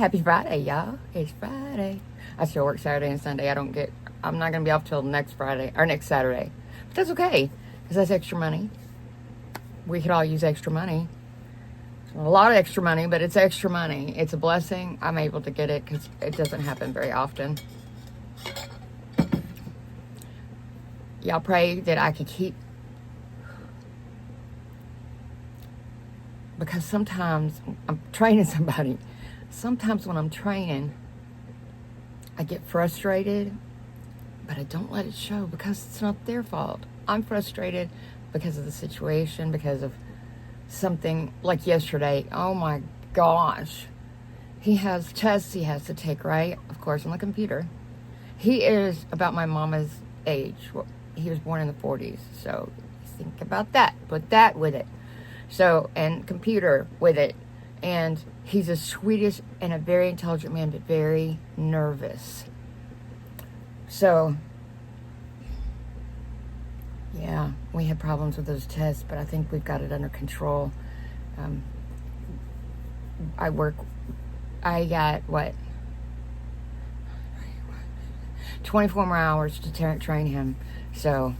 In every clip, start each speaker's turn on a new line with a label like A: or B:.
A: Happy Friday, y'all. It's Friday. I still work Saturday and Sunday. I'm not going to be off till next Friday, or next Saturday. But that's okay, because that's extra money. We could all use extra money. A lot of extra money, but it's extra money. It's a blessing. I'm able to get it because it doesn't happen very often. Y'all pray that I could keep, because sometimes I'm training somebody. Sometimes when I'm training, I get frustrated, but I don't let it show because it's not their fault. I'm frustrated because of the situation, because of something like yesterday. Oh my gosh. He has tests he has to take, right? Of course, on the computer. He is about my mama's age. He was born in the 40s, so think about that. Put that with it. So, and computer with it. And he's the sweetest and a very intelligent man, but very nervous. So, yeah, we had problems with those tests, but I think we've got it under control. I got, 24 more hours to train him. So,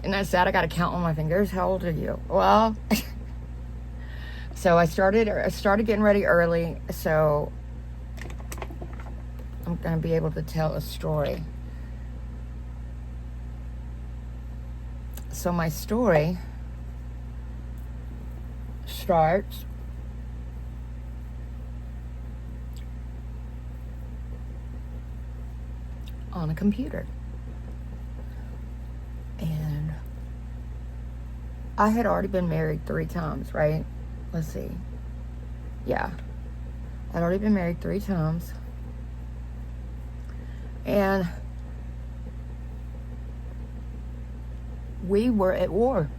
A: and that's that. I got to count on my fingers. How old are you? Well, so I started getting ready early, so I'm going to be able to tell a story. So my story starts on a computer. And I had already been married 3 times, right? Let's see. Yeah. I'd already been married 3 times. And we were at war.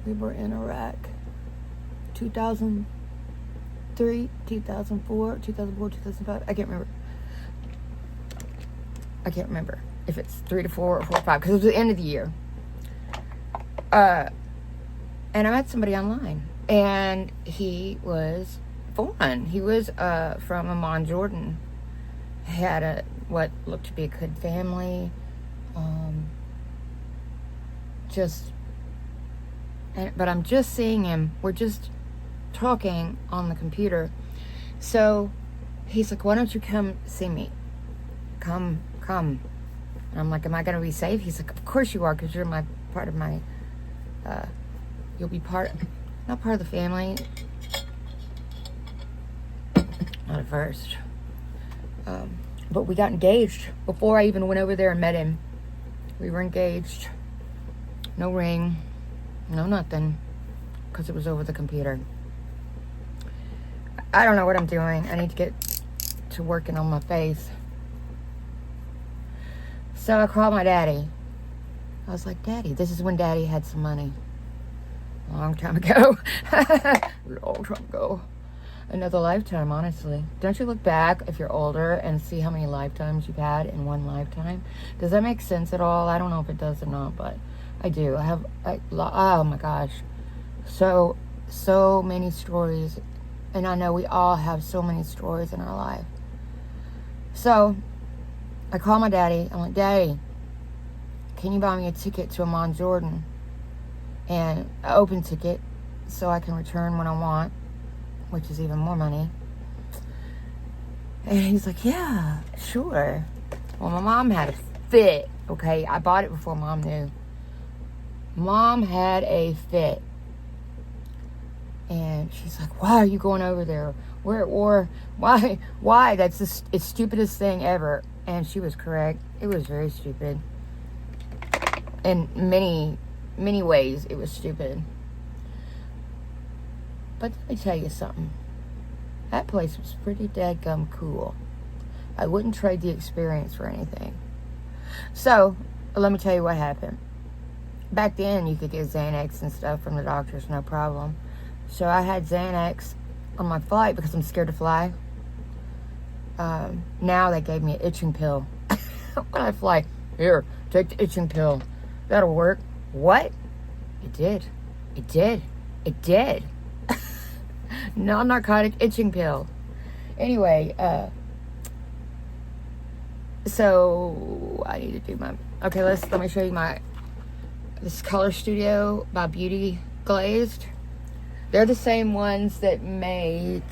A: We were in Iraq. 2003, 2004, 2005. I can't remember if it's 3 to 4 or 4 to 5, because it was the end of the year. And I met somebody online, and he was foreign. He was from Amman, Jordan. Had what looked to be a good family. But I'm just seeing him. We're just talking on the computer. So he's like, "Why don't you come see me? Come." And I'm like, "Am I going to be safe?" He's like, "Of course you are, because you're part of my, you'll be not part of the family. Not at first. But we got engaged before I even went over there and met him. We were engaged. No ring. No nothing. Because it was over the computer. I don't know what I'm doing. I need to get to working on my face. So I called my daddy. I was like, "Daddy," this is when Daddy had some money. A long time ago. Another lifetime, honestly. Don't you look back if you're older and see how many lifetimes you've had in one lifetime? Does that make sense at all? I don't know if it does or not, but I do. Oh my gosh. So many stories. And I know we all have so many stories in our life. So I call my daddy. I'm like, "Daddy, can you buy me a ticket to Amman, Jordan? And an open ticket so I can return when I want," which is even more money. And he's like, "Yeah, sure." Well, my mom had a fit, okay? I bought it before Mom knew. Mom had a fit. And she's like, "Why are you going over there? We're at war. Why? That's the stupidest thing ever." And she was correct. It was very stupid. In many, many ways, it was stupid. But let me tell you something. That place was pretty dadgum cool. I wouldn't trade the experience for anything. So, let me tell you what happened. Back then, you could get Xanax and stuff from the doctors, no problem. So I had Xanax on my flight because I'm scared to fly. Now they gave me an itching pill. When I fly, "Here, take the itching pill. That'll work." What? It did. Non-narcotic itching pill. Anyway, so I need to do my, okay, let me show you this Color Studio by Beauty Glazed. They're the same ones that make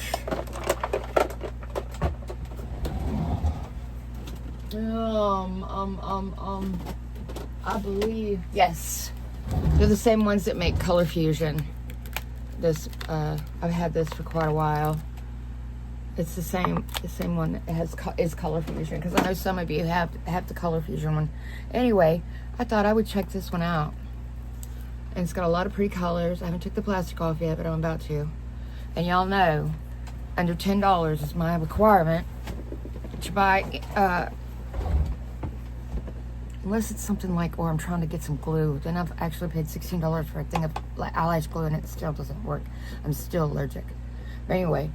A: I believe, yes, they're the same ones that make Color Fusion. This I've had this for quite a while. It's the same one that is Color Fusion, because I know some of you have the Color Fusion one. Anyway, I thought I would check this one out, and it's got a lot of pretty colors. I haven't took the plastic off yet, but I'm about to. And y'all know, under $10 is my requirement to buy. Unless it's something like, or I'm trying to get some glue, then I've actually paid $16 for a thing of eyelash glue, and it still doesn't work. I'm still allergic. But anyway,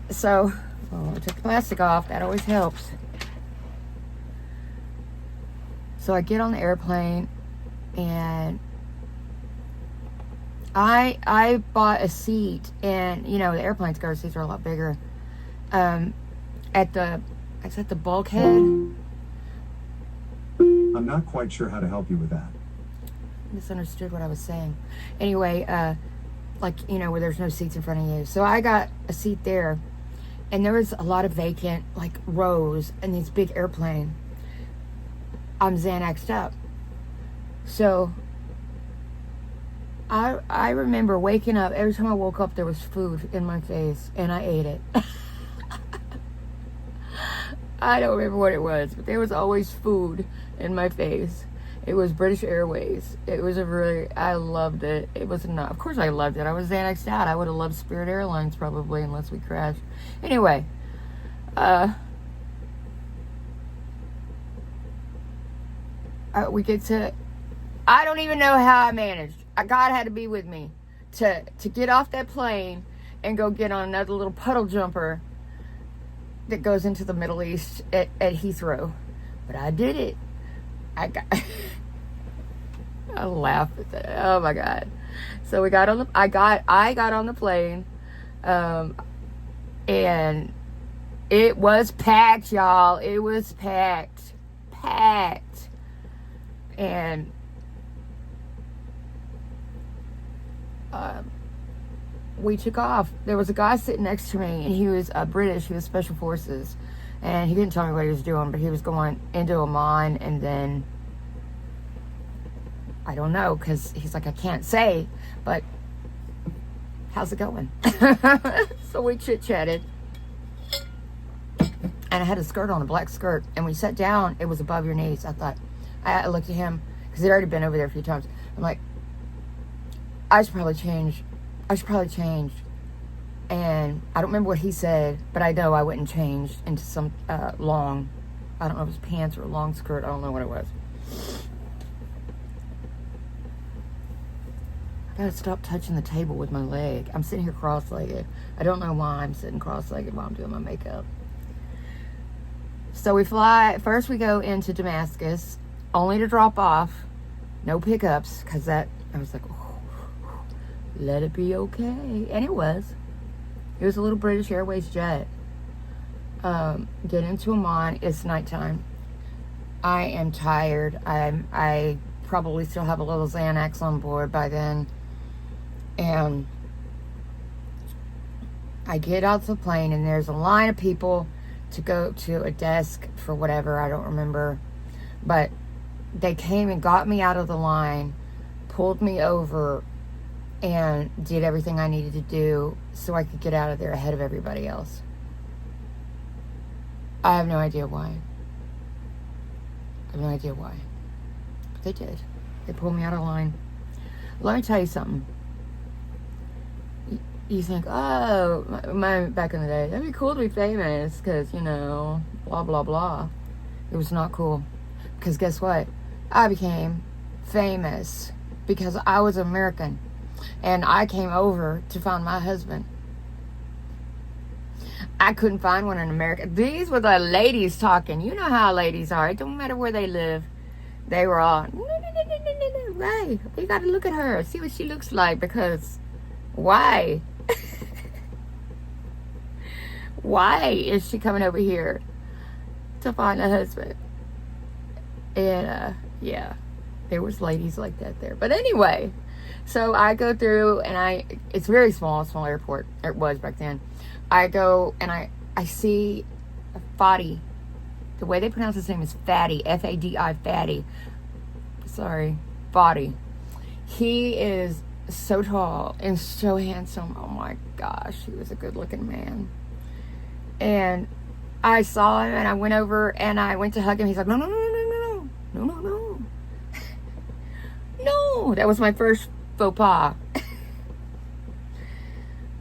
A: so I took the plastic off. That always helps. So I get on the airplane, and I bought a seat, and you know the airplane's car seats are a lot bigger. At the bulkhead.
B: I'm not quite sure how to help you with that.
A: Misunderstood what I was saying. Anyway, like, you know, where there's no seats in front of you. So I got a seat there, and there was a lot of vacant, like, rows in this big airplane. I'm Xanaxed up. So I remember waking up, every time I woke up there was food in my face, and I ate it. I don't remember what it was, but there was always food in my face. It was British Airways. It was I loved it. It was not, of course I loved it. I was Xanaxed out. I would have loved Spirit Airlines probably, unless we crashed. Anyway, we get to, I don't even know how I managed. God had to be with me to get off that plane and go get on another little puddle jumper that goes into the Middle East at Heathrow. But I did it. I laugh at that. Oh my God. So we got on I got on the plane, and it was packed, y'all. It was packed. And we took off. There was a guy sitting next to me, and he was British. He was Special Forces, and he didn't tell me what he was doing, but he was going into Oman, and then I don't know, because he's like, I can't say, but how's it going? So we chit-chatted, and I had a skirt on, a black skirt, and when you sat down, it was above your knees. I looked at him, because he'd already been over there a few times. I'm like, I should probably change. And I don't remember what he said, but I know I wouldn't change into some long, I don't know if it was pants or a long skirt. I don't know what it was. I gotta stop touching the table with my leg. I'm sitting here cross-legged. I don't know why I'm sitting cross-legged while I'm doing my makeup. So we first we go into Damascus, only to drop off, no pickups, because I was like, oh, let it be okay. And it was. It was a little British Airways jet. Get into Oman. It's nighttime. I am tired. I probably still have a little Xanax on board by then. And I get out the plane, and there's a line of people to go to a desk for whatever. I don't remember. But they came and got me out of the line, pulled me over, and did everything I needed to do so I could get out of there ahead of everybody else. I have no idea why. But they did. They pulled me out of line. Let me tell you something. You think, oh, back in the day, that'd be cool to be famous because, you know, blah, blah, blah. It was not cool. Because guess what? I became famous because I was American. And I came over to find my husband. I couldn't find one in America. These were the ladies talking. You know how ladies are. It don't matter where they live. They were all, hey, we got to look at her, see what she looks like, because why? Why is she coming over here to find a husband? And, yeah, there was ladies like that there. But anyway, so I go through, and it's very small airport. It was back then. I go, and I see Fadi. The way they pronounce his name is Fadi, F-A-D-I, Fadi. Sorry, Fadi. He is so tall and so handsome. Oh my gosh, he was a good-looking man. And I saw him, and I went over, and I went to hug him. He's like, no, no, no, no, no, no, no, no. No, that was my first faux pas.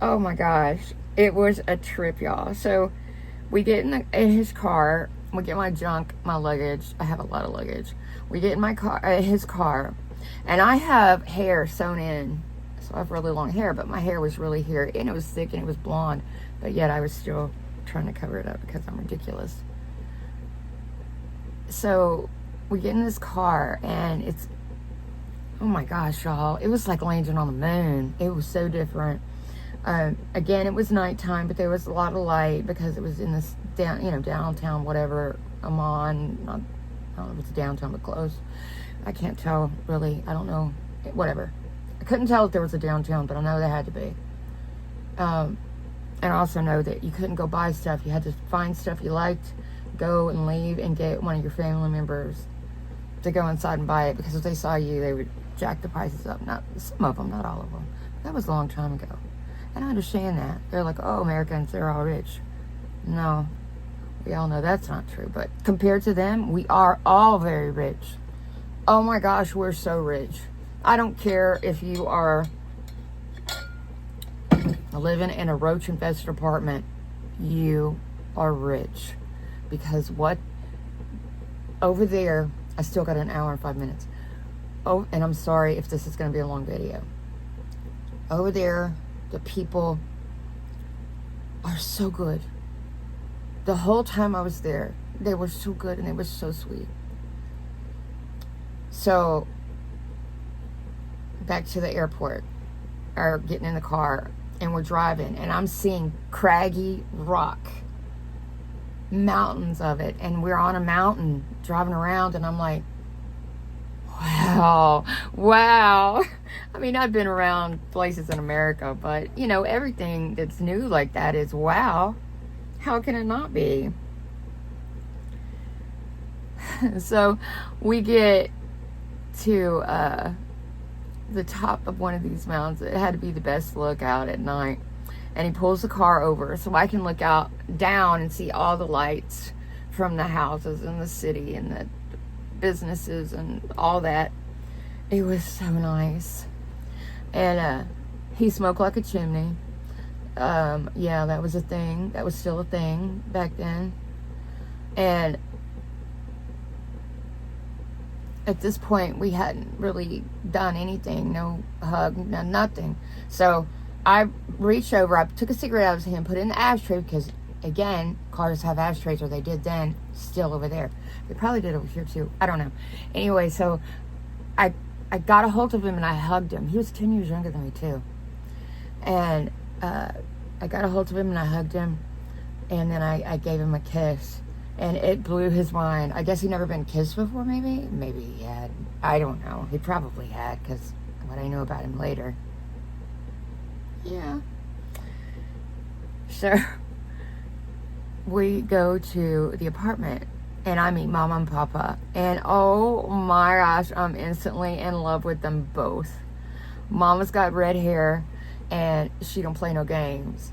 A: Oh my gosh, it was a trip, y'all. So we get in his car. We get my junk, my luggage. I have a lot of luggage. We get in my car, his car, and I have hair sewn in. So I have really long hair, but my hair was really here, and it was thick, and it was blonde. But yet I was still trying to cover it up because I'm ridiculous. So we get in this car, and it's, oh my gosh, y'all, it was like landing on the moon. It was so different. Again, it was nighttime, but there was a lot of light because it was in this downtown, whatever, Amman. I don't know if it's downtown, but close. I can't tell really. I don't know. Whatever. I couldn't tell if there was a downtown, but I know there had to be. And I also know that you couldn't go buy stuff. You had to find stuff you liked, go and leave, and get one of your family members to go inside and buy it, because if they saw you, they would jack the prices up. Not some of them, not all of them. That was a long time ago. And I understand that. They're like, oh, Americans, they're all rich. No, we all know that's not true. But compared to them, we are all very rich. Oh my gosh, we're so rich. I don't care if you are living in a roach-infested apartment. You are rich. Because what? Over there, I still got an hour and 5 minutes. Oh, and I'm sorry if this is going to be a long video. Over there, the people are so good. The whole time I was there, they were so good, and they were so sweet. So, back to the airport, or getting in the car, and we're driving, and I'm seeing craggy rock, mountains of it, and we're on a mountain driving around, and I'm like, wow. I mean, I've been around places in America, but, everything that's new like that is wow. How can it not be? So, we get to the top of one of these mountains. It had to be the best lookout at night. And he pulls the car over so I can look out down and see all the lights from the houses and the city and the businesses and all that. It was so nice. And he smoked like a chimney. Yeah, that was a thing. That was still a thing back then. And at this point, we hadn't really done anything. No hug, no nothing. So I reached over, I took a cigarette out of his hand, put it in the ashtray, because, again, cars have ashtrays, or they did then, still over there. They probably did over here, too. I don't know. Anyway, so I got a hold of him, and I hugged him. He was 10 years younger than me, too. And I got a hold of him, and I hugged him, and then I gave him a kiss. And it blew his mind. I guess he'd never been kissed before, maybe? Maybe he had. I don't know. He probably had, because what I know about him later. Yeah. So, we go to the apartment, and I meet Mama and Papa. And oh my gosh, I'm instantly in love with them both. Mama's got red hair, and she don't play no games.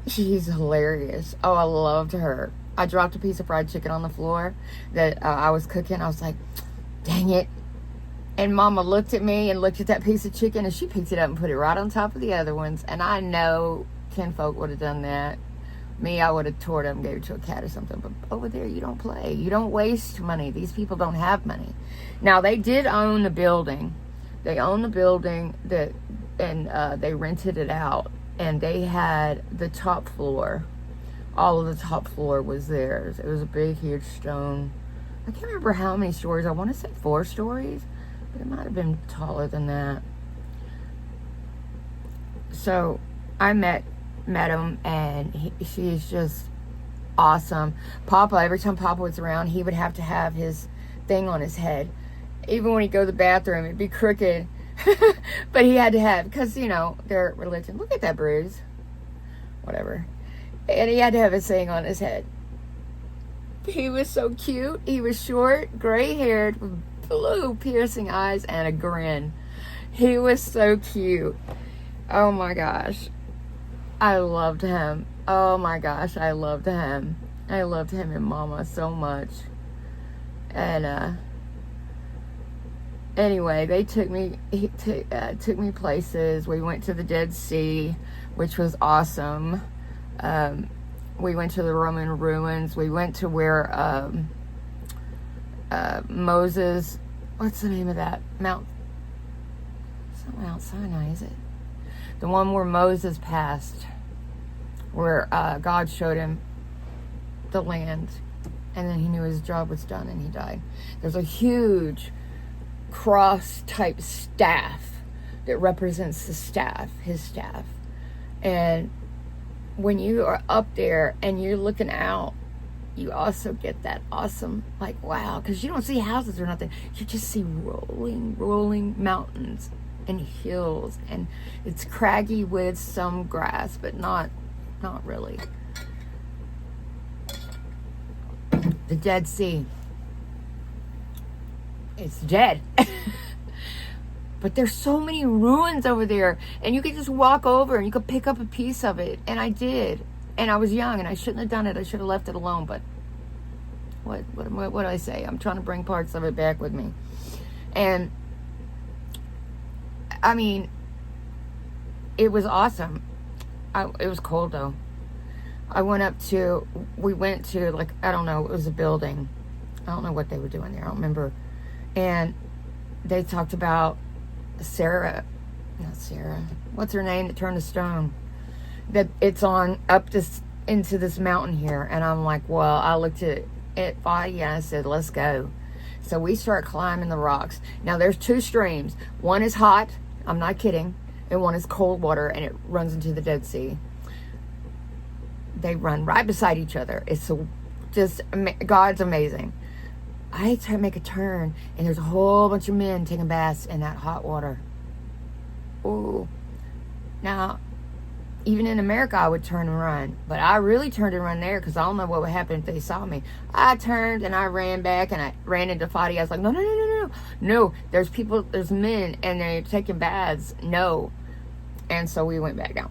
A: She's hilarious. Oh, I loved her. I dropped a piece of fried chicken on the floor that I was cooking. I was like, dang it. And Mama looked at me and looked at that piece of chicken, and she picked it up and put it right on top of the other ones. And I know kinfolk would have done that. Me, I would have tore it up and gave it to a cat or something. But over there, you don't play. You don't waste money. These people don't have money. Now, they did own the building. They owned the building, and they rented it out. And they had the top floor. All of the top floor was theirs. It was a big, huge stone. I can't remember how many stories. I want to say 4 stories. but it might have been taller than that. So I met him, and she's just awesome. Papa, every time Papa was around, he would have to have his thing on his head. Even when he'd go to the bathroom, it'd be crooked. But he had to have, because, you know, their religion. Look at that bruise. Whatever. And he had to have his thing on his head. He was so cute. He was short, gray-haired, with blue piercing eyes and a grin. He was so cute. Oh my gosh. I loved him. Oh my gosh, I loved him. I loved him and Mama so much. And anyway, they took me places. We went to the Dead Sea, which was awesome. We went to the Roman ruins. We went to where Moses, what's the name of that? It's not Mount Sinai, is it? The one where Moses passed, where God showed him the land, and then he knew his job was done and he died. There's a huge cross type staff that represents the staff, his staff. And when you are up there and you're looking out, you also get that awesome, like, wow, because you don't see houses or nothing. You just see rolling mountains and hills, and it's craggy with some grass, but not really. The Dead Sea. It's dead. But there's so many ruins over there, and you could just walk over and you could pick up a piece of it, and I did. And I was young and I shouldn't have done it. I should have left it alone, but what do I say? I'm trying to bring parts of it back with me. And I mean, it was awesome. It was cold though. We went to, like, I don't know, it was a building. I don't know what they were doing there. I don't remember. And they talked about not Sarah. What's her name that turned to stone? That it's on up into this mountain here. And I'm like, well, I looked at Fadi and I said, let's go. So we start climbing the rocks. Now there's two streams. One is hot, I'm not kidding, and one is cold water, and it runs into the Dead Sea. They run right beside each other. It's God's amazing. I try to make a turn, and there's a whole bunch of men taking baths in that hot water. Ooh. Now, even in America, I would turn and run. But I really turned and run there because I don't know what would happen if they saw me. I turned and I ran back and I ran into Fadi. I was like, no, there's men and they're taking baths. No. And so we went back down.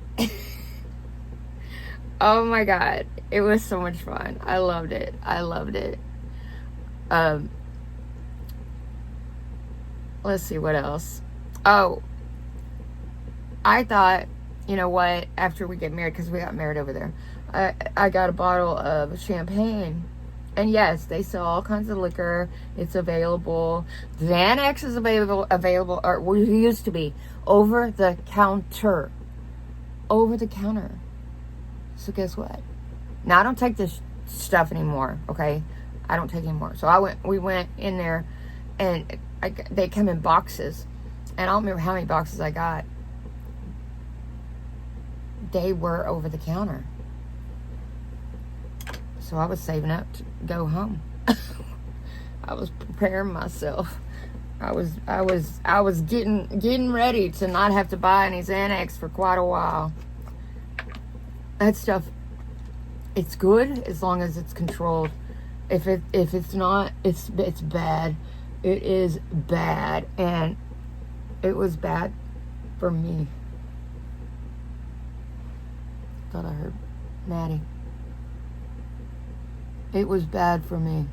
A: Oh my God. It was so much fun. I loved it. Let's see what else. Oh, I thought, you know what, after we get married, because we got married over there, I got a bottle of champagne. And yes, they sell all kinds of liquor. It's available. Xanax is available, or well, it used to be, over the counter. So guess what? Now, I don't take this stuff anymore, okay? I don't take it anymore. So we went in there, and they come in boxes. And I don't remember how many boxes I got. They were over the counter. So I was saving up to go home. I was preparing myself. I was getting ready to not have to buy any Xanax for quite a while. That stuff, it's good as long as it's controlled. If it's not, it's bad. It is bad, and it was bad for me. Thought I heard Maddie. It was bad for me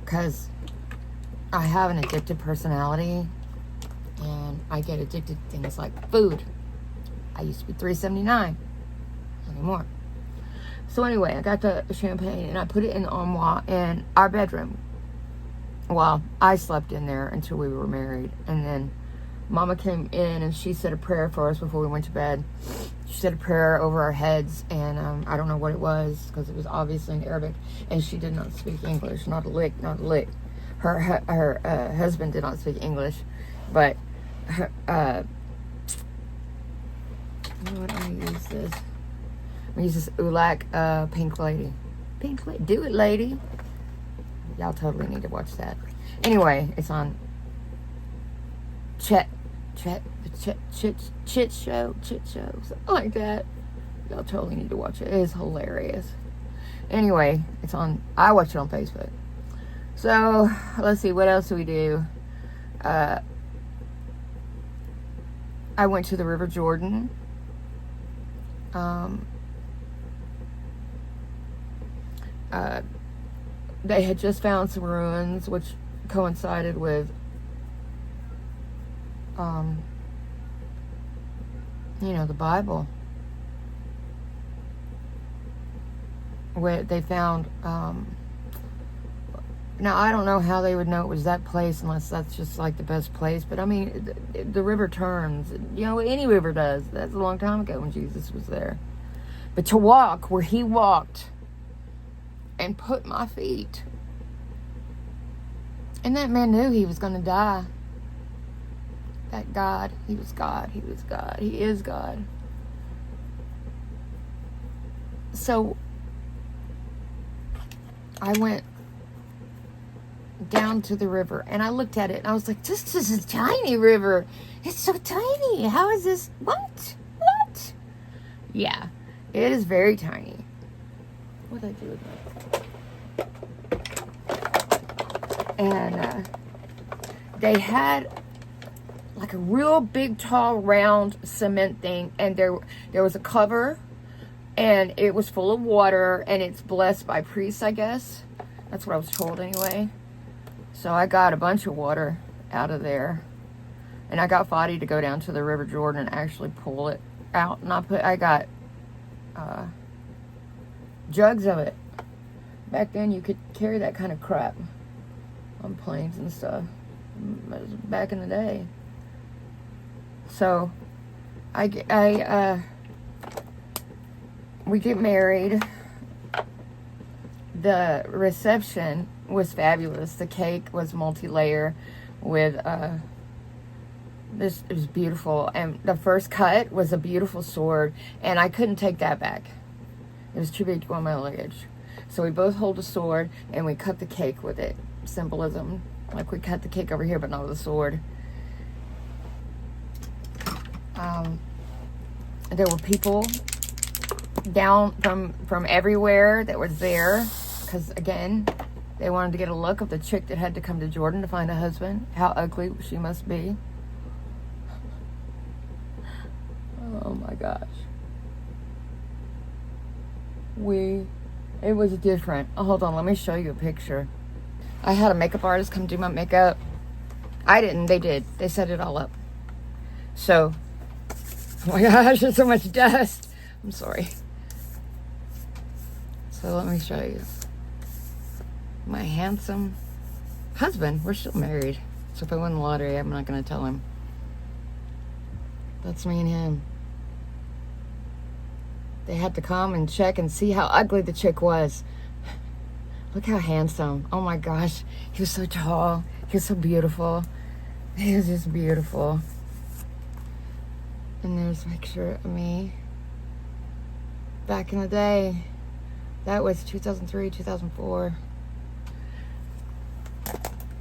A: because I have an addictive personality, and I get addicted to things like food. I used to be 379 anymore. So anyway, I got the champagne and I put it in the armoire in our bedroom. Well, I slept in there until we were married, and then Mama came in and she said a prayer for us before we went to bed. She said a prayer over our heads, and I don't know what it was because it was obviously in Arabic, and she did not speak English, not a lick. her husband did not speak English, but her, you know what, I'm gonna use this. I'm gonna use this Ulak Pink Lady. Pink Lady, do it, lady. Y'all totally need to watch that. Anyway, it's on Chit Show, something like that. Y'all totally need to watch it. It is hilarious. Anyway, it's on. I watch it on Facebook. So let's see, what else do we do? I went to the River Jordan. They had just found some ruins, which coincided with, the Bible. Where they found, now I don't know how they would know it was that place unless that's just like the best place. But I mean, the river turns. Any river does. That's a long time ago when Jesus was there. But to walk where he walked and put my feet. And that man knew he was going to die. That God, he was God. He was God. He is God. So I went down to the river and I looked at it and I was like, this is a tiny river. It's so tiny. How is this? What? Yeah, it is very tiny. What did I do with that? And they had like a real big, tall, round cement thing, and there was a cover, and it was full of water, and it's blessed by priests, I guess. That's what I was told anyway. So I got a bunch of water out of there, and I got Fadi to go down to the River Jordan and actually pull it out, and I got jugs of it. Back then you could carry that kind of crap on planes and stuff. It was back in the day. So we get married. The reception was fabulous. The cake was multi-layer with it was beautiful, and the first cut was a beautiful sword, and I couldn't take that back. It was too big to go on my luggage. So we both hold a sword and we cut the cake with it. Symbolism. Like we cut the cake over here but not with a sword. There were people down from everywhere that was there, because again, they wanted to get a look of the chick that had to come to Jordan to find a husband. How ugly she must be. Oh my gosh. It was different. Oh, hold on, let me show you a picture. I had a makeup artist come do my makeup. I didn't, they did. They set it all up. So, oh my gosh, there's so much dust. I'm sorry. So let me show you. My handsome husband. We're still married. So if I win the lottery, I'm not going to tell him. That's me and him. They had to come and check and see how ugly the chick was. Look how handsome. Oh my gosh. He was so tall. He was so beautiful. He was just beautiful. And there's a picture of me back in the day. That was 2003, 2004.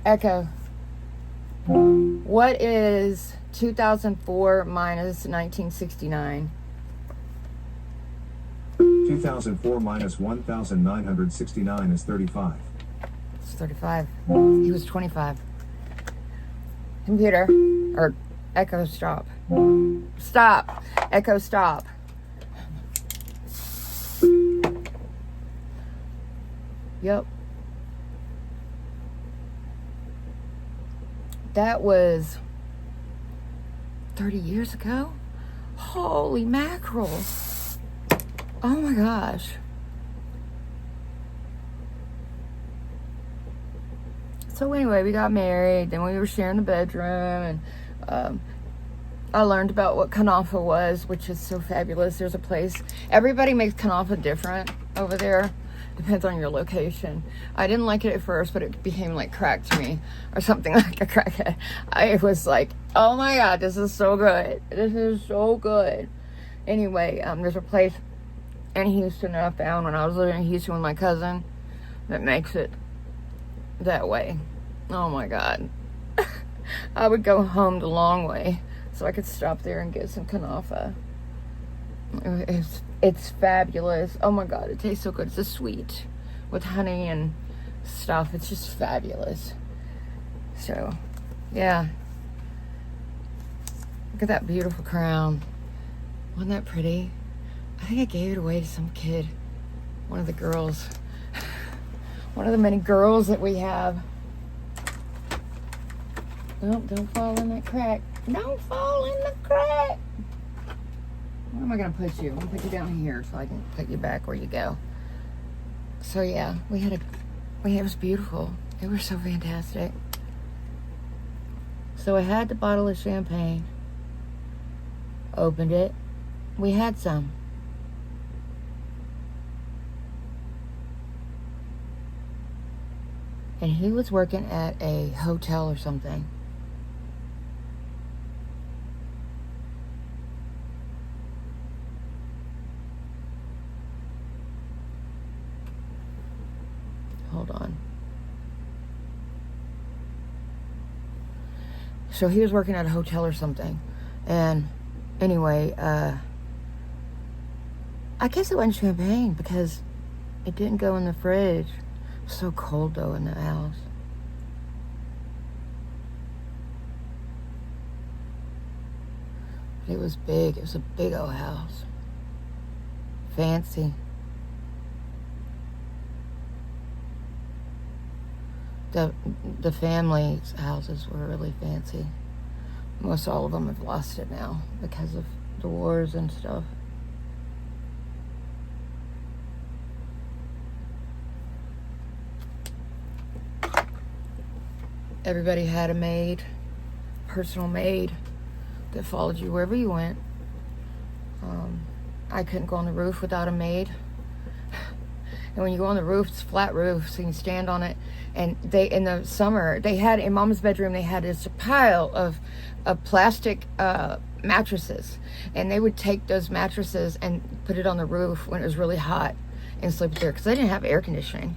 A: Echo. What is 2004 minus 1969?
B: 2004 minus 1969 is 35.
A: It's 35. He was 25. Computer. Or Echo, stop. Stop. Echo, stop. Yep. That was 30 years ago? Holy mackerel. Oh my gosh. So anyway, we got married, then we were sharing the bedroom, and I learned about what kanafa was, which is so fabulous. There's a place, everybody makes kanafa different over there. Depends on your location. I didn't like it at first, but it became like crack to me, or something like a crackhead. I was like, oh my God, this is so good. This is so good. Anyway, there's a place in Houston that I found when I was living in Houston with my cousin that makes it that way. Oh my God. I would go home the long way so I could stop there and get some kanafa. It's fabulous. Oh my God, it tastes so good. It's a sweet with honey and stuff. It's just fabulous. So, yeah. Look at that beautiful crown. Wasn't that pretty? I think I gave it away to some kid. One of the girls. One of the many girls that we have. Oh, don't fall in that crack. Don't fall in the crack. Where am I going to put you? I'm going to put you down here so I can put you back where you go. So yeah, it was beautiful. It was so fantastic. So I had the bottle of champagne. Opened it. We had some. And he was working at a hotel or something. Hold on. So he was working at a hotel or something. And anyway, I guess it wasn't champagne because it didn't go in the fridge. It was so cold though in the house. It was big. It was a big old house. Fancy. The family's houses were really fancy. Most all of them have lost it now because of the wars and stuff. Everybody had a maid, personal maid, that followed you wherever you went. I couldn't go on the roof without a maid. And when you go on the roof, it's a flat roof, so you can stand on it. And in the summer, they had, in Mama's bedroom, they had this pile of plastic mattresses. And they would take those mattresses and put it on the roof when it was really hot and sleep there, because they didn't have air conditioning.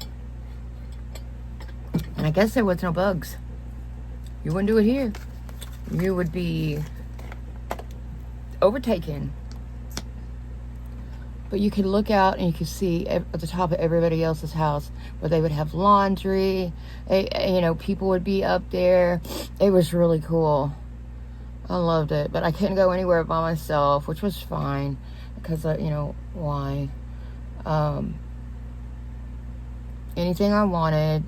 A: And I guess there was no bugs. You wouldn't do it here. You would be overtaken. But you could look out and you could see at the top of everybody else's house where they would have laundry. People would be up there. It was really cool. I loved it. But I couldn't go anywhere by myself, which was fine. Because, why? Anything I wanted,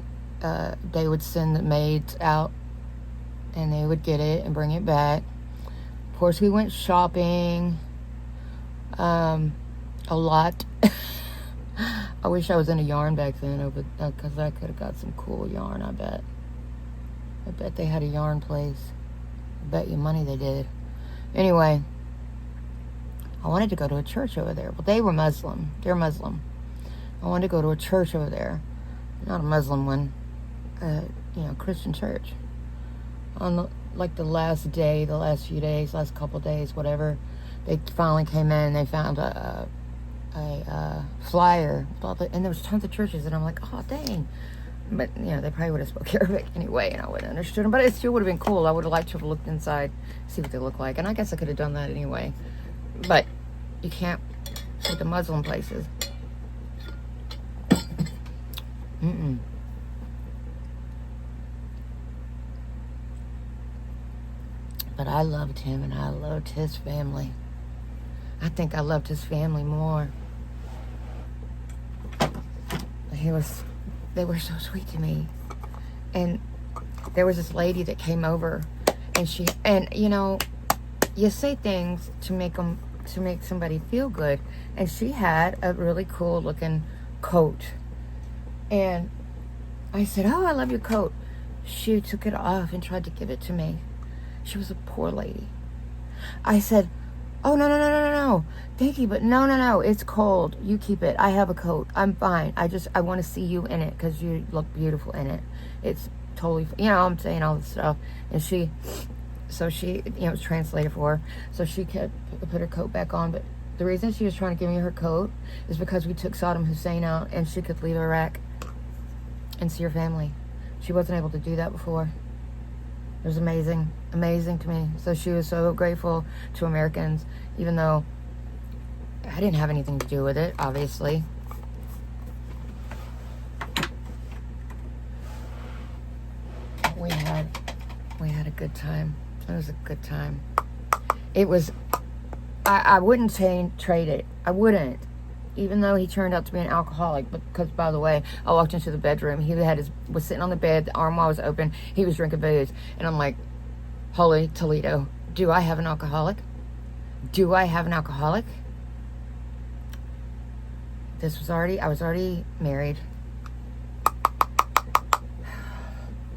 A: they would send the maids out. And they would get it and bring it back. Of course, we went shopping. A lot. I wish I was in a yarn back then, because I could have got some cool yarn, I bet. I bet they had a yarn place. I bet you money they did. Anyway, I wanted to go to a church over there. Well, they were Muslim. They're Muslim. I wanted to go to a church over there. Not a Muslim one. Christian church. On the last day, the last few days, last couple days, whatever, they finally came in and they found a flyer with all and there was tons of churches, and I'm like, oh dang. But they probably would have spoke Arabic anyway, and I would have understood them. But it still would have been cool. I would have liked to have looked inside, see what they look like, and I guess I could have done that anyway. But you can't with the Muslim places. But I loved him, and I loved his family. I think I loved his family more. They were so sweet to me. And there was this lady that came over, and you say things to make somebody feel good. And she had a really cool looking coat. And I said, oh, I love your coat. She took it off and tried to give it to me. She was a poor lady. I said, Oh, no, no, no, no, no, no. Thank you, but no. It's cold. You keep it. I have a coat. I'm fine. I want to see you in it because you look beautiful in it. It's totally, I'm saying all this stuff. And she was translated for her. So she put her coat back on. But the reason she was trying to give me her coat is because we took Saddam Hussein out and she could leave Iraq and see her family. She wasn't able to do that before. It was amazing to me. So she was so grateful to Americans, even though I didn't have anything to do with it, obviously. We had a good time. It was a good time. It was, I wouldn't trade it. I wouldn't. Even though he turned out to be an alcoholic, because, by the way, I walked into the bedroom. He was sitting on the bed. The armoire was open. He was drinking booze. And I'm like, holy Toledo, do I have an alcoholic? Do I have an alcoholic? I was already married.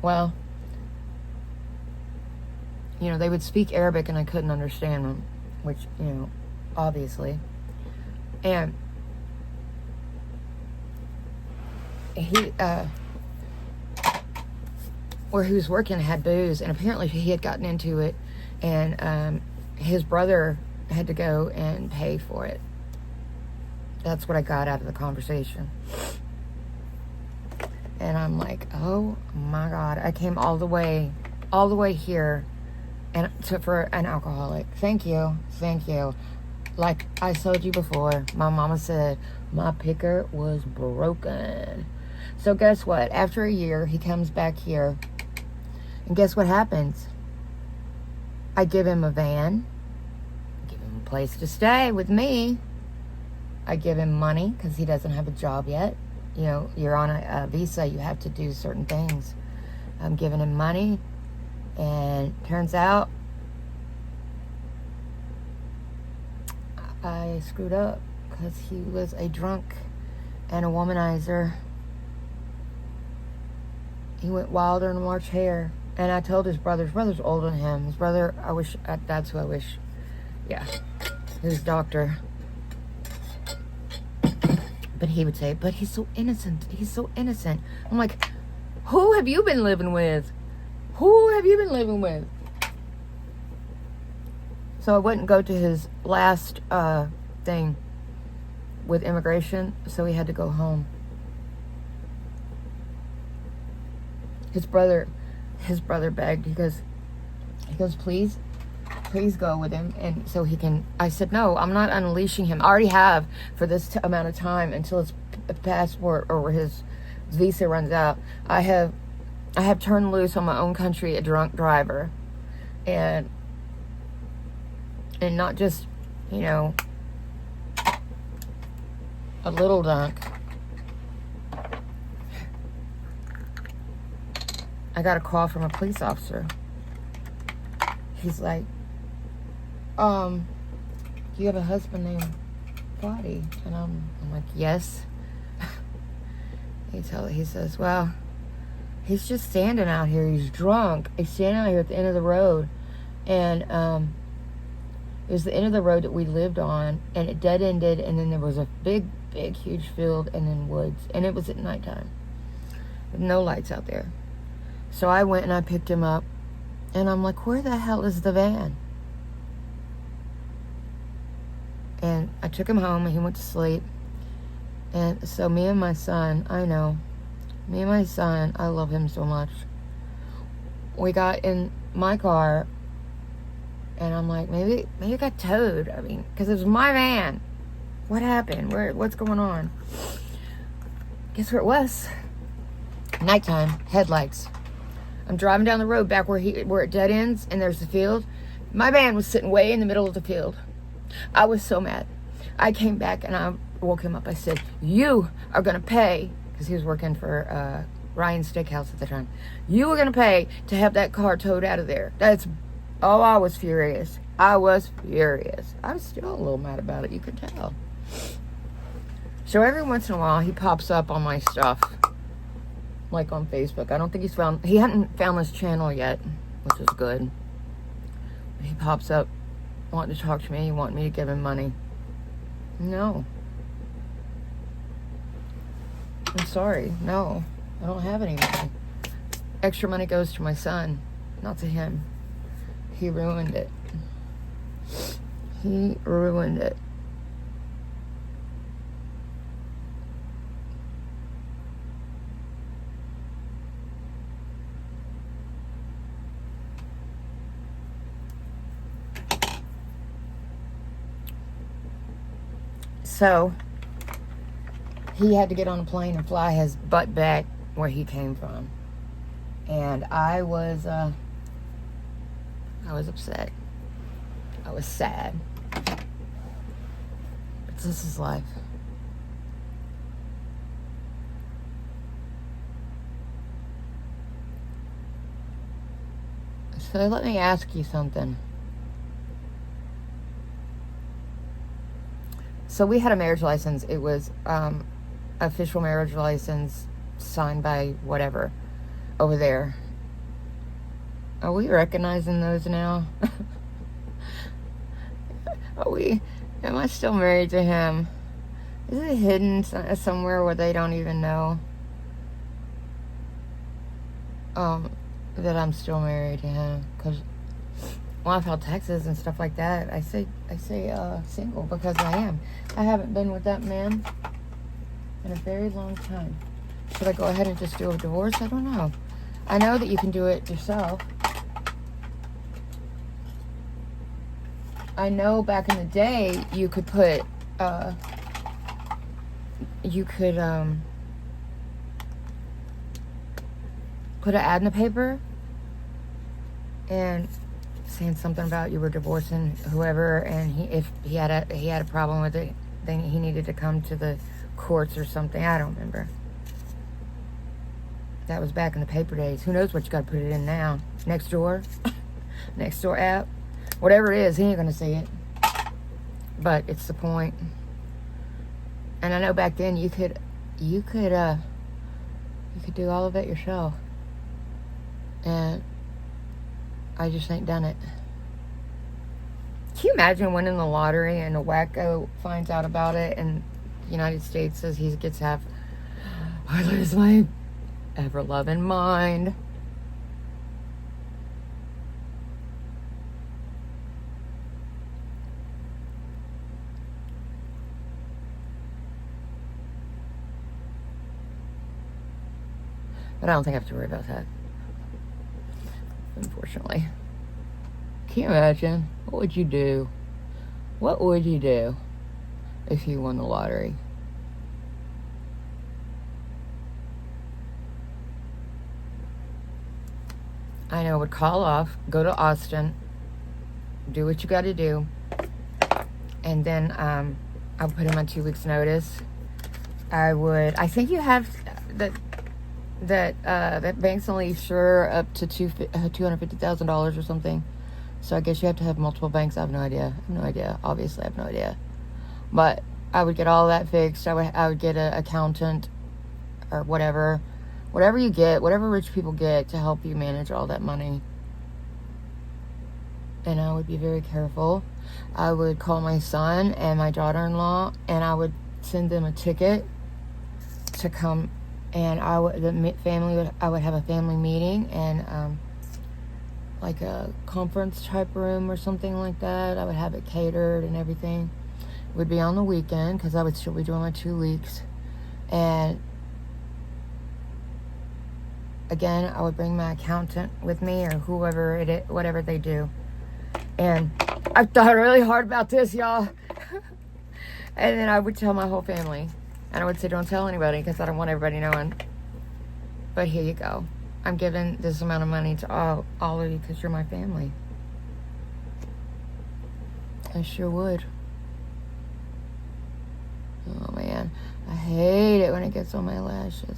A: Well, they would speak Arabic and I couldn't understand them, which, obviously. And where he was working had booze, and apparently he had gotten into it, and his brother had to go and pay for it. That's what I got out of the conversation. And I'm like, oh my God, I came all the way here for an alcoholic. Thank you. Like I told you before, my mama said my picker was broken. So guess what? After a year, he comes back here. And guess what happens? I give him a van. Give him a place to stay with me. I give him money because he doesn't have a job yet. You're on a visa. You have to do certain things. I'm giving him money. And turns out I screwed up because he was a drunk and a womanizer. He went wilder than March hare. And I told his brother's older than him. His brother, that's who I wish. Yeah. His doctor. But he would say, but he's so innocent. I'm like, who have you been living with? So I wouldn't go to his last thing with immigration, so he had to go home. His brother begged. He goes, please go with him, and so he can. I said, no, I'm not unleashing him. I already have for this amount of time until his passport or his visa runs out. I have turned loose on my own country a drunk driver, and not just a little drunk. I got a call from a police officer. He's like, do you have a husband named Fadi? And I'm like, yes. He says, well, he's just standing out here. He's drunk. He's standing out here at the end of the road. And it was the end of the road that we lived on, and it dead-ended, and then there was a big, huge field and then woods. And it was at nighttime with no lights out there. So I went and I picked him up, and I'm like, where the hell is the van? And I took him home, and he went to sleep. And so me and my son, I love him so much. We got in my car, and I'm like, maybe it got towed. I mean, because it was my van. What happened? What's going on? Guess where it was? Nighttime, headlights. I'm driving down the road back where it dead ends, and there's the field. My van was sitting way in the middle of the field. I was so mad. I came back and I woke him up. I said, you are going to pay, because he was working for Ryan's Steakhouse at the time. You are going to pay to have that car towed out of there. I was furious. I was still a little mad about it, you could tell. So every once in a while, he pops up on my stuff, like on Facebook. I don't think he hadn't found this channel yet, which is good. He pops up wanting to talk to me, wanting me to give him money. No. I'm sorry. No. I don't have any money. Extra money goes to my son, not to him. He ruined it. He ruined it. So, he had to get on a plane and fly his butt back where he came from. And I was upset. I was sad. But this is life. So let me ask you something. So we had a marriage license. It was official marriage license signed by whatever over there. Are we recognizing those now? Am I still married to him? Is it hidden somewhere where they don't even know that I'm still married to him? Because when I file taxes and stuff like that, I say single because I am. I haven't been with that man in a very long time. Should I go ahead and just do a divorce? I don't know. I know that you can do it yourself. I know back in the day you could put put an ad in the paper and saying something about you were divorcing whoever, and if he had a problem with it, then he needed to come to the courts or something. I don't remember. That was back in the paper days. Who knows what you got to put it in now? Nextdoor, Nextdoor app, whatever it is, he ain't gonna see it. But it's the point. And I know back then you could do all of it yourself. And I just ain't done it. Can you imagine winning the lottery and a wacko finds out about it and the United States says he gets half? I lose my ever-loving mind. But I don't think I have to worry about that, unfortunately. Can you imagine? What would you do? What would you do if you won the lottery? I know I would call off, go to Austin, do what you got to do, and then I'll put him on 2 weeks' notice. I think you have that banks only insure up to $250,000 or something. So I guess you have to have multiple banks. I have no idea. Obviously, I have no idea. But I would get all that fixed. I would get an accountant or whatever you get, whatever rich people get to help you manage all that money. And I would be very careful. I would call my son and my daughter-in-law, and I would send them a ticket to come. And I would have a family meeting and like a conference type room or something like that. I would have it catered and everything. It would be on the weekend because I would still be doing my 2 weeks. And again, I would bring my accountant with me or whatever they do. And I thought really hard about this, y'all. And then I would tell my whole family. And I would say, don't tell anybody because I don't want everybody knowing. But here you go. I'm giving this amount of money to all of you because you're my family. I sure would. Oh, man. I hate it when it gets on my lashes.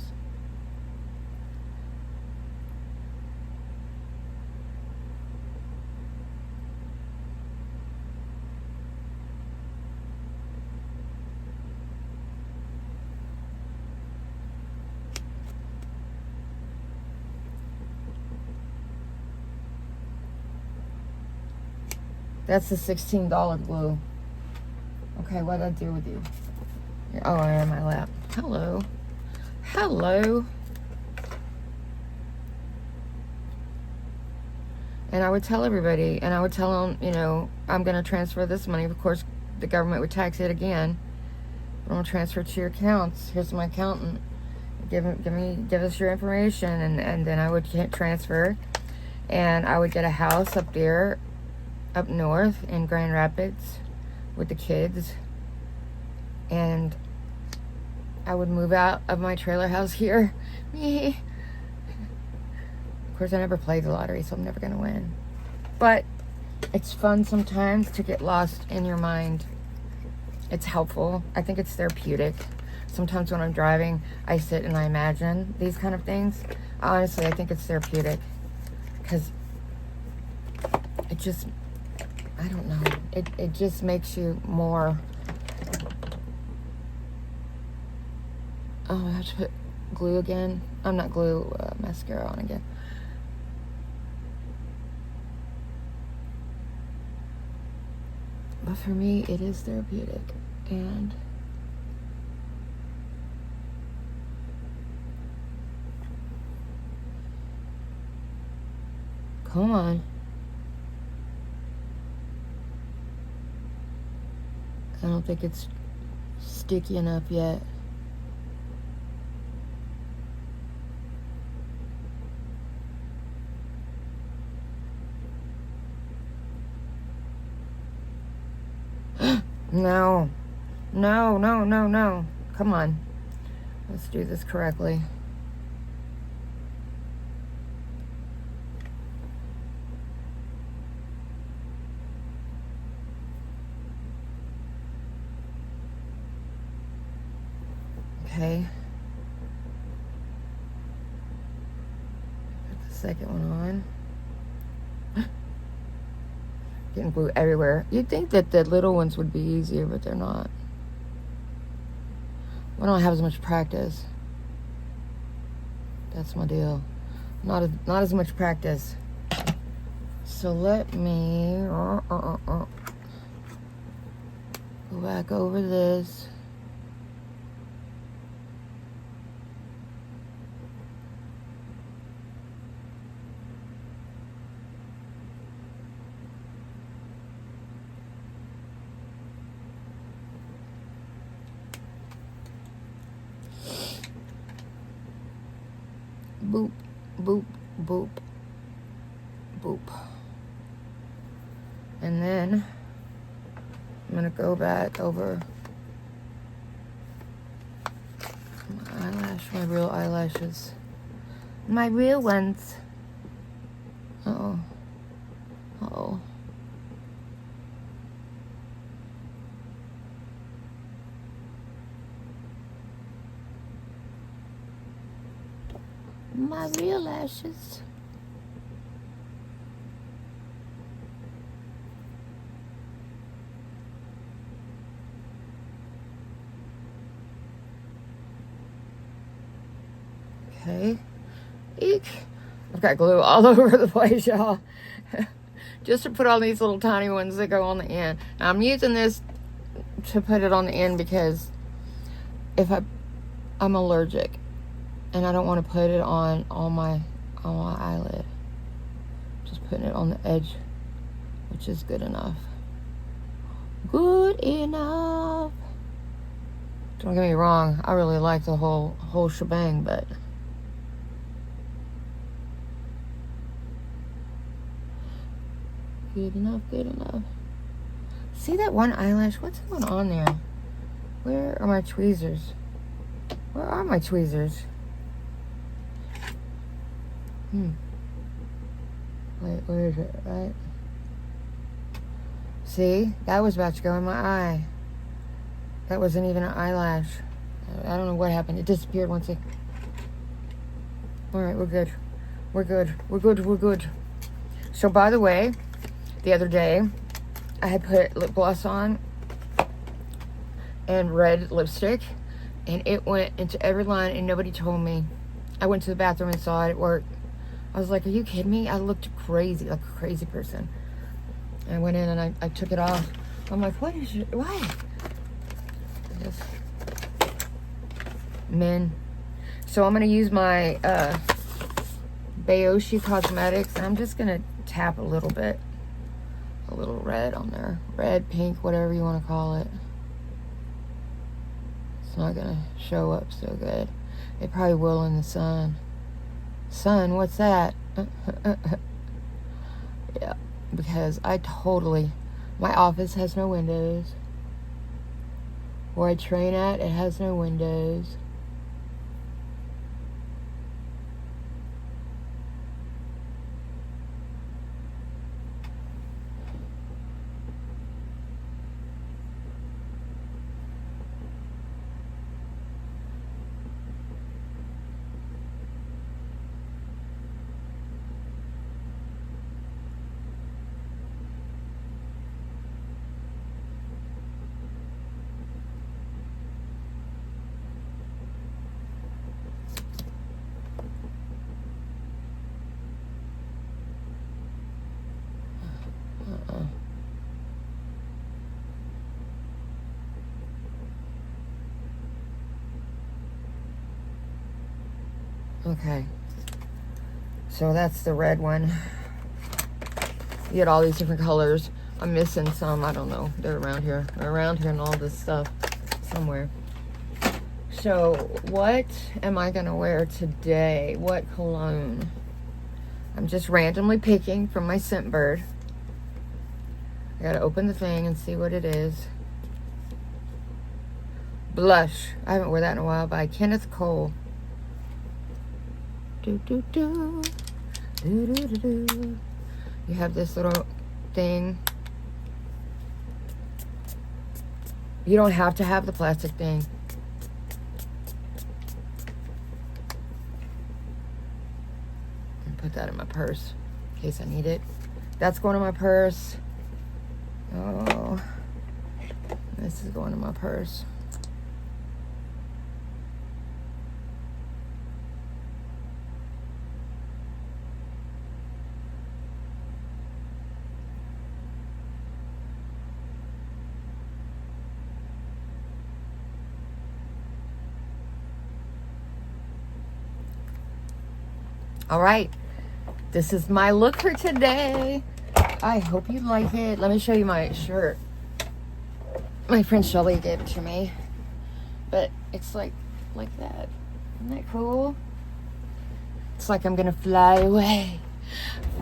A: That's the $16 glue. Okay, what did I do with you? Oh, I'm in my lap. Hello. Hello. And I would tell everybody, and I would tell them, you know, I'm going to transfer this money. Of course, the government would tax it again. I'm going to transfer it to your accounts. Here's my accountant. Give us your information, and then I would transfer, and I would get a house up there, up north in Grand Rapids, with the kids, and I would move out of my trailer house here. Of course, I never played the lottery, so I'm never going to win. But it's fun sometimes to get lost in your mind. It's helpful. I think it's therapeutic. Sometimes when I'm driving, I sit and I imagine these kind of things. Honestly, I think it's therapeutic. Because it just, I don't know. It just makes you more... Oh, I have to put glue again. I'm not glue, mascara on again. But for me, it is therapeutic. And come on. I don't think it's sticky enough yet. No. No, no, no, no. Come on. Let's do this correctly. Okay. Put the second one on. Getting glue everywhere. You'd think that the little ones would be easier, but they're not. I don't have as much practice. That's my deal. Not as much practice. So let me go back over this. Boop, boop, boop, boop. And then I'm gonna go back over my real eyelashes. My real ones. Uh-oh. Uh-oh. My real lashes. Okay. Eek. I've got glue all over the place, y'all. Just to put on these little tiny ones that go on the end. Now, I'm using this to put it on the end because if I'm allergic. And I don't want to put it on my eyelid. Just putting it on the edge, which is good enough. Good enough. Don't get me wrong, I really like the whole shebang, but good enough, good enough. See that one eyelash? What's going on there? Where are my tweezers? Where are my tweezers? Wait, where is it? Right? See? That was about to go in my eye. That wasn't even an eyelash. I don't know what happened. It disappeared once it... Alright, we're good. We're good. We're good. We're good. So, by the way, the other day, I had put lip gloss on and red lipstick, and it went into every line, and nobody told me. I went to the bathroom and saw it at work. I was like, are you kidding me? I looked crazy, like a crazy person. I went in and I took it off. I'm like, what is it? Why? Just men. So I'm going to use my Bayoshi Cosmetics. And I'm just going to tap a little bit. A little red on there. Red, pink, whatever you want to call it. It's not going to show up so good. It probably will in the sun. Sun, what's that? Yeah, because my office has no windows. Where I train at, it has no windows. Okay, so that's the red one. You get all these different colors. I'm missing some, I don't know. They're around here. They're around here and all this stuff somewhere. So what am I gonna wear today? What cologne? I'm just randomly picking from my Scentbird. I gotta open the thing and see what it is. Blush. I haven't worn that in a while, by Kenneth Cole. Do, do, do. Do, do, do, do. You have this little thing. You don't have to have the plastic thing. And put that in my purse in case I need it. That's going in my purse. Oh, this is going in my purse. All right, this is my look for today. I hope you like it. Let me show you my shirt. My friend Shelly gave it to me, but it's like that. Isn't that cool? It's like I'm gonna fly away.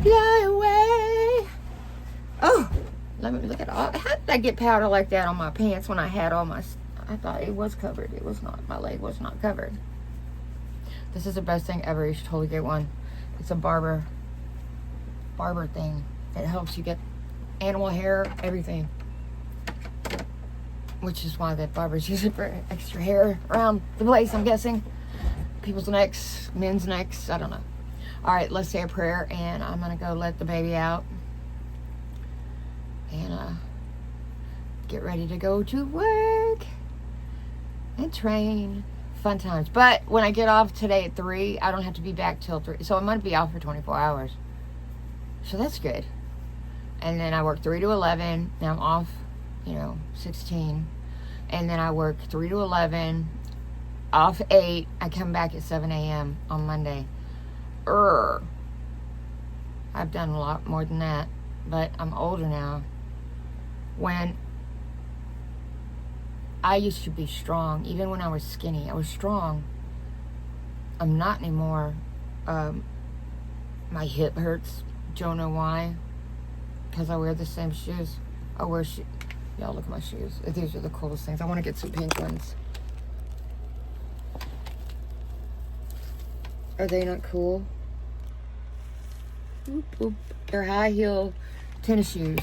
A: Fly away. Oh, let me look at all. How did I get powder like that on my pants when I had all my, I thought it was covered. It was not. My leg was not covered. This is the best thing ever. You should totally get one. It's a barber thing. It helps you get animal hair, everything. Which is why the barbers use it for extra hair around the place, I'm guessing. People's necks, men's necks, I don't know. All right, let's say a prayer, and I'm going to go let the baby out. And get ready to go to work and train. Fun times. But when I get off today at 3, I don't have to be back till 3. So I'm going to be off for 24 hours. So that's good. And then I work 3 to 11. Now I'm off, 16. And then I work 3 to 11. Off 8. I come back at 7 a.m. on Monday. I've done a lot more than that. But I'm older now. When I used to be strong, even when I was skinny, I was strong. I'm not anymore. My hip hurts. Don't know why. Because I wear the same shoes. I wear shoes. Y'all look at my shoes. These are the coolest things. I want to get some pink ones. Are they not cool? Boop, boop. They're high heel tennis shoes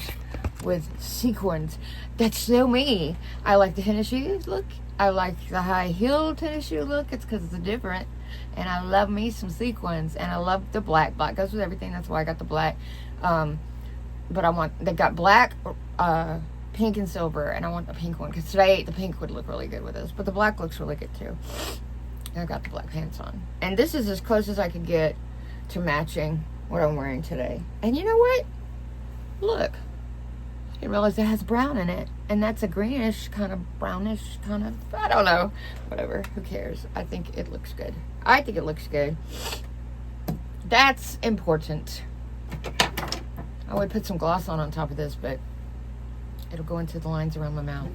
A: with sequins. That's so me. I like the tennis shoes look. I like the high heel tennis shoe look. It's because it's different. And I love me some sequins. And I love the black. Black goes with everything. That's why I got the black. But they got black, pink, and silver. And I want the pink one. Because today the pink would look really good with this. But the black looks really good too. And I got the black pants on. And this is as close as I could get to matching what I'm wearing today. And you know what? Look. didn't realize it has brown in it. And that's a greenish, kind of brownish, kind of, I don't know. Whatever, who cares? I think it looks good. I think it looks good. That's important. I would put some gloss on top of this, but it'll go into the lines around my mouth.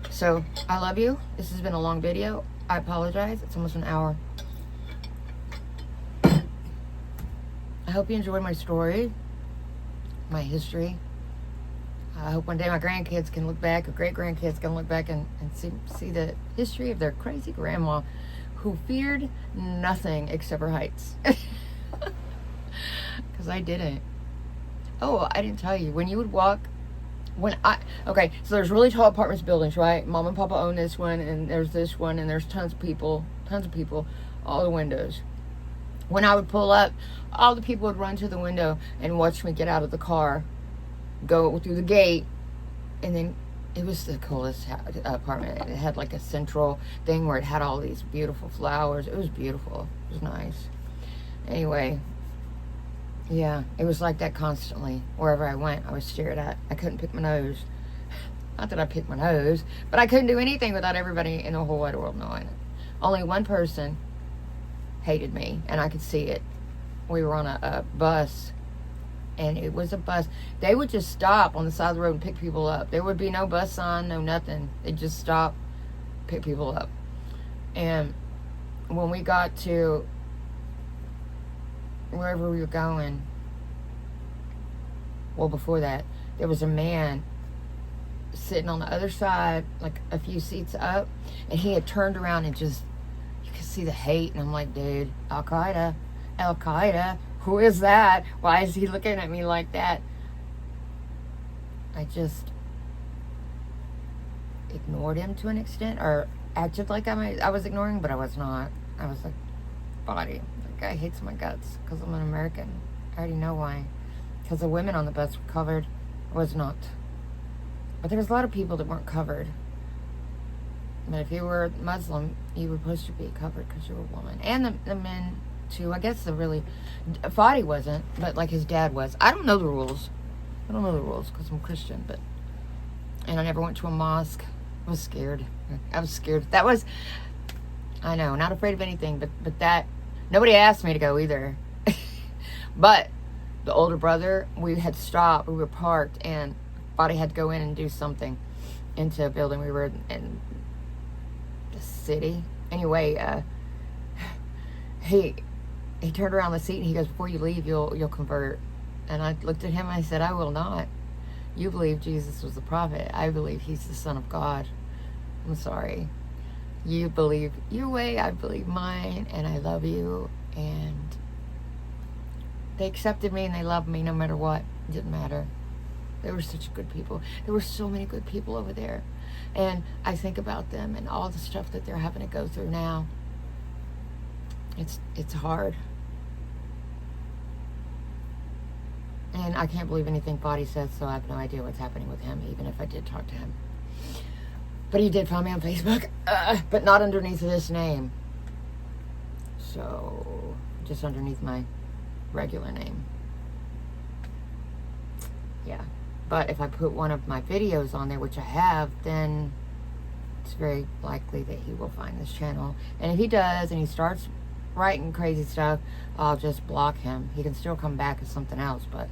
A: So, I love you. This has been a long video. I apologize. It's almost an hour. I hope you enjoyed my story, my history. I hope one day my grandkids can look back, or great-grandkids can look back and see the history of their crazy grandma who feared nothing except for heights. Because I didn't. Oh, I didn't tell you. When you would walk, okay, so there's really tall apartments buildings, right? Mom and Papa own this one, and there's this one, and there's tons of people, all the windows. When I would pull up, all the people would run to the window and watch me get out of the car, go through the gate, and then it was the coolest apartment. It had like a central thing where it had all these beautiful flowers. It was beautiful. It was nice. Anyway, yeah, it was like that constantly. Wherever I went, I was stared at. I couldn't pick my nose. Not that I picked my nose, but I couldn't do anything without everybody in the whole wide world knowing it. Only one person hated me, and I could see it. We were on a bus, and it was a bus. They would just stop on the side of the road and pick people up. There would be no bus sign, no nothing. They'd just stop, pick people up. And when we got to wherever we were going, well, before that, there was a man sitting on the other side, like a few seats up, and he had turned around and just, you could see the hate, and I'm like, dude, Al-Qaeda, who is that? Why is he looking at me like that? I just ignored him to an extent, or acted like I was ignoring, but I was not. I was like, body, that guy hates my guts because I'm an American. I already know why. Because the women on the bus were covered. I was not. But there was a lot of people that weren't covered. But if you were Muslim, you were supposed to be covered because you were a woman. And the men, too. I guess Fadi wasn't, but like his dad was. I don't know the rules. I don't know the rules because I'm Christian, but... And I never went to a mosque. I was scared. That was... I know, not afraid of anything, but that... Nobody asked me to go either. But the older brother, we had stopped. We were parked, and Fadi had to go in and do something into a building. We were in the city. Anyway, he turned around the seat and he goes, before you leave, you'll convert. And I looked at him and I said, I will not. You believe Jesus was the prophet. I believe he's the Son of God. I'm sorry. You believe your way, I believe mine, and I love you. And they accepted me and they loved me no matter what. It didn't matter. They were such good people. There were so many good people over there. And I think about them and all the stuff that they're having to go through now. It's hard. And I can't believe anything Fadi says, so I have no idea what's happening with him, even if I did talk to him. But he did find me on Facebook, but not underneath this name. So, just underneath my regular name. Yeah. But if I put one of my videos on there, which I have, then it's very likely that he will find this channel. And if he does, and he starts writing crazy stuff, I'll just block him. He can still come back as something else, but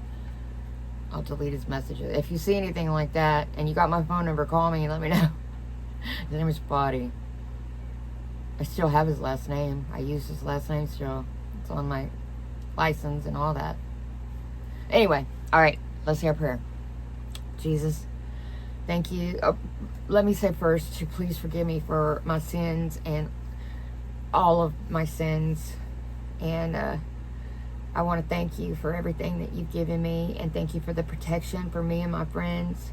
A: I'll delete his messages. If you see anything like that, and you got my phone number, call me and let me know. His name is Fadi. I still have his last name. I use his last name still. It's on my license and all that. Anyway, alright, let's say our prayer. Jesus, thank you. Let me say first to please forgive me for my sins and all of my sins. And I want to thank you for everything that you've given me, and thank you for the protection for me and my friends.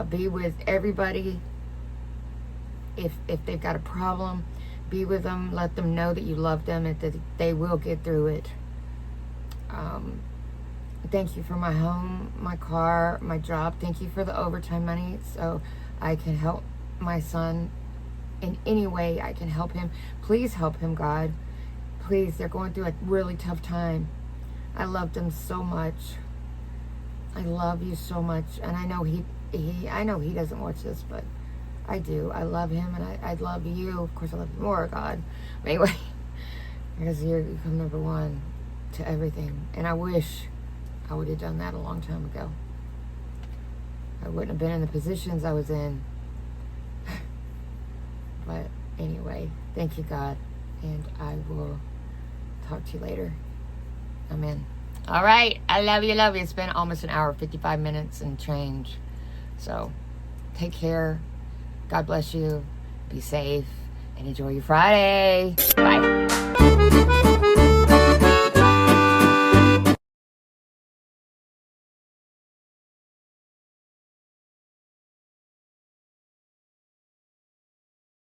A: Be with everybody. If they've got a problem, be with them. Let them know that you love them and that they will get through it. Thank you for my home, my car, my job. Thank you for the overtime money so I can help my son in any way I can help him. Please help him, God. Please, they're going through a really tough time. I love them so much. I love you so much, and I know I know he doesn't watch this, but I do. I love him, and I love you. Of course, I love you more, God. But anyway, because you come number one to everything, and I wish I would have done that a long time ago. I wouldn't have been in the positions I was in. But anyway, thank you, God, and I will talk to you later. Amen. All right. I love you, love you. It's been almost an hour, 55 minutes and change. So take care. God bless you. Be safe and enjoy your Friday. Bye.